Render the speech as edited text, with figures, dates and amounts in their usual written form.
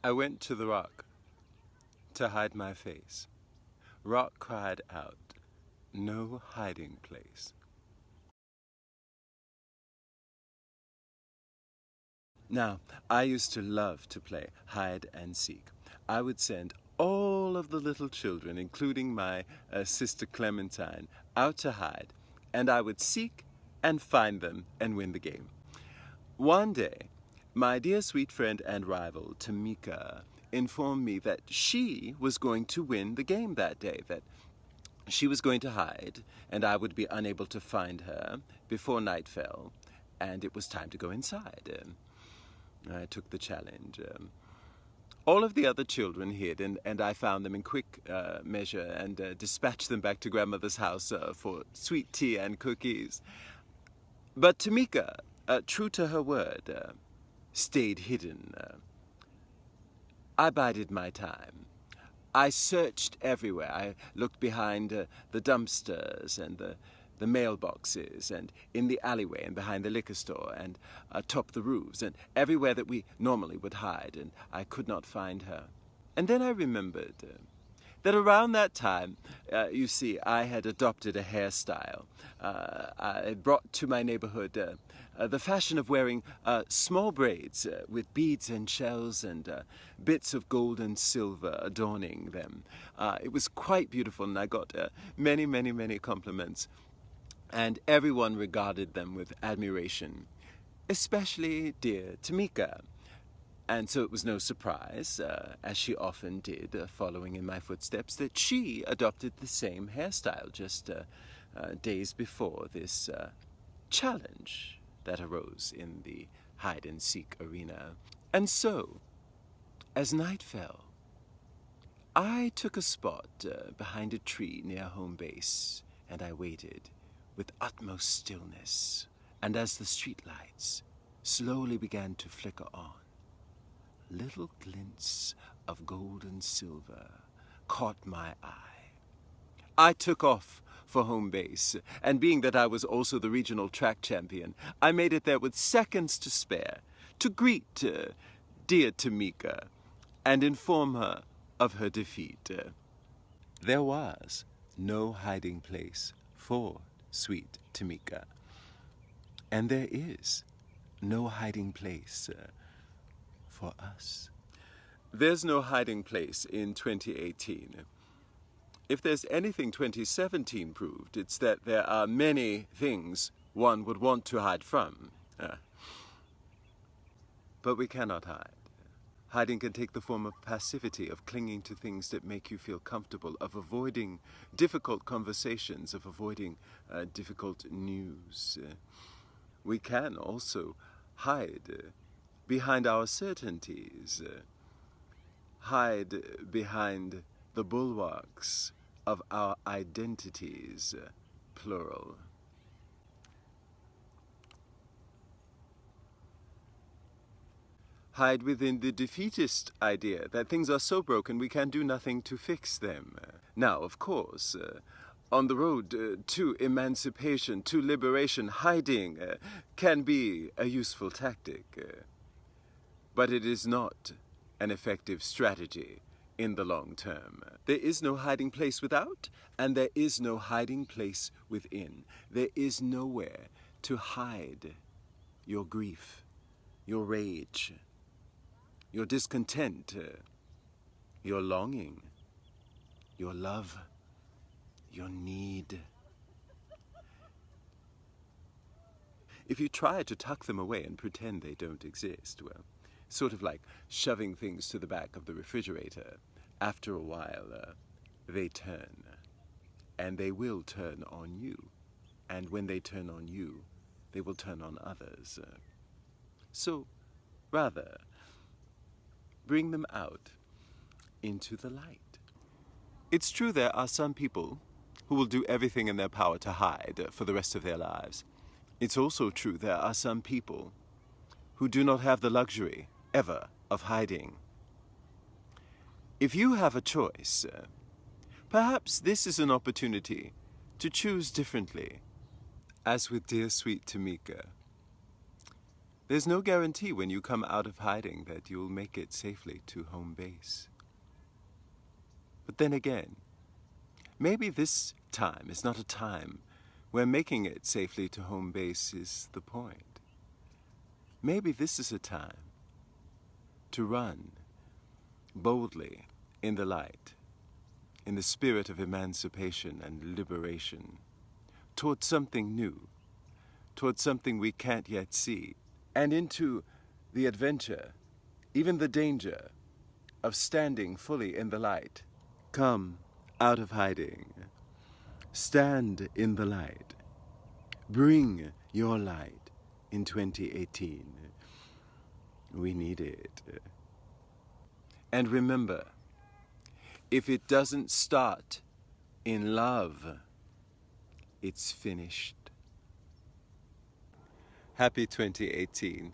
I went to the rock to hide my face. Rock cried out, "No hiding place." Now, I used to love to play hide and seek. I would send all of the little children, including my sister Clementine, out to hide, and I would seek and find them and win the game. One day, my dear sweet friend and rival, Tamika, informed me that she was going to win the game that day, that she was going to hide, and I would be unable to find her before night fell, and it was time to go inside. I took the challenge. All of the other children hid, and I found them in quick measure and dispatched them back to grandmother's house for sweet tea and cookies. But Tamika, true to her word, stayed hidden. I bided my time. I searched everywhere. I looked behind the dumpsters and the mailboxes, and in the alleyway and behind the liquor store, and atop the roofs, and everywhere that we normally would hide, and I could not find her. And then I remembered that around that time, you see, I had adopted a hairstyle. I had brought to my neighborhood the fashion of wearing small braids with beads and shells and bits of gold and silver adorning them. It was quite beautiful, and I got many, many, many compliments. And everyone regarded them with admiration, especially dear Tamika. And so it was no surprise, as she often did, following in my footsteps, that she adopted the same hairstyle just days before this challenge that arose in the hide-and-seek arena. And so, as night fell, I took a spot behind a tree near home base, and I waited with utmost stillness, and as the streetlights slowly began to flicker on, little glints of gold and silver caught my eye. I took off for home base, and being that I was also the regional track champion, I made it there with seconds to spare to greet dear Tamika and inform her of her defeat. There was no hiding place for sweet Tamika, and there is no hiding place for us. There's no hiding place in 2018. If there's anything 2017 proved, it's that there are many things one would want to hide from. But we cannot hide. Hiding can take the form of passivity, of clinging to things that make you feel comfortable, of avoiding difficult conversations, of avoiding difficult news. We can also hide behind our certainties, hide behind the bulwarks of our identities, plural. Hide within the defeatist idea that things are so broken we can do nothing to fix them. Now, of course, on the road to emancipation, to liberation, hiding can be a useful tactic. But it is not an effective strategy in the long term. There is no hiding place without, and there is no hiding place within. There is nowhere to hide your grief, your rage, your discontent, your longing, your love, your need. If you try to tuck them away and pretend they don't exist, well, sort of like shoving things to the back of the refrigerator, after a while, they turn. And they will turn on you. And when they turn on you, they will turn on others. So, rather, bring them out into the light. It's true there are some people who will do everything in their power to hide for the rest of their lives. It's also true there are some people who do not have the luxury, ever, of hiding. If you have a choice, perhaps this is an opportunity to choose differently. As with dear sweet Tamika, There's no guarantee when you come out of hiding that you'll make it safely to home base. But then again, maybe this time is not a time where making it safely to home base is the point. Maybe this is a time to run boldly in the light, in the spirit of emancipation and liberation, towards something new, towards something we can't yet see, and into the adventure, even the danger, of standing fully in the light. Come out of hiding. Stand in the light. Bring your light in 2018. We need it. And remember, if it doesn't start in love, it's finished. Happy 2018.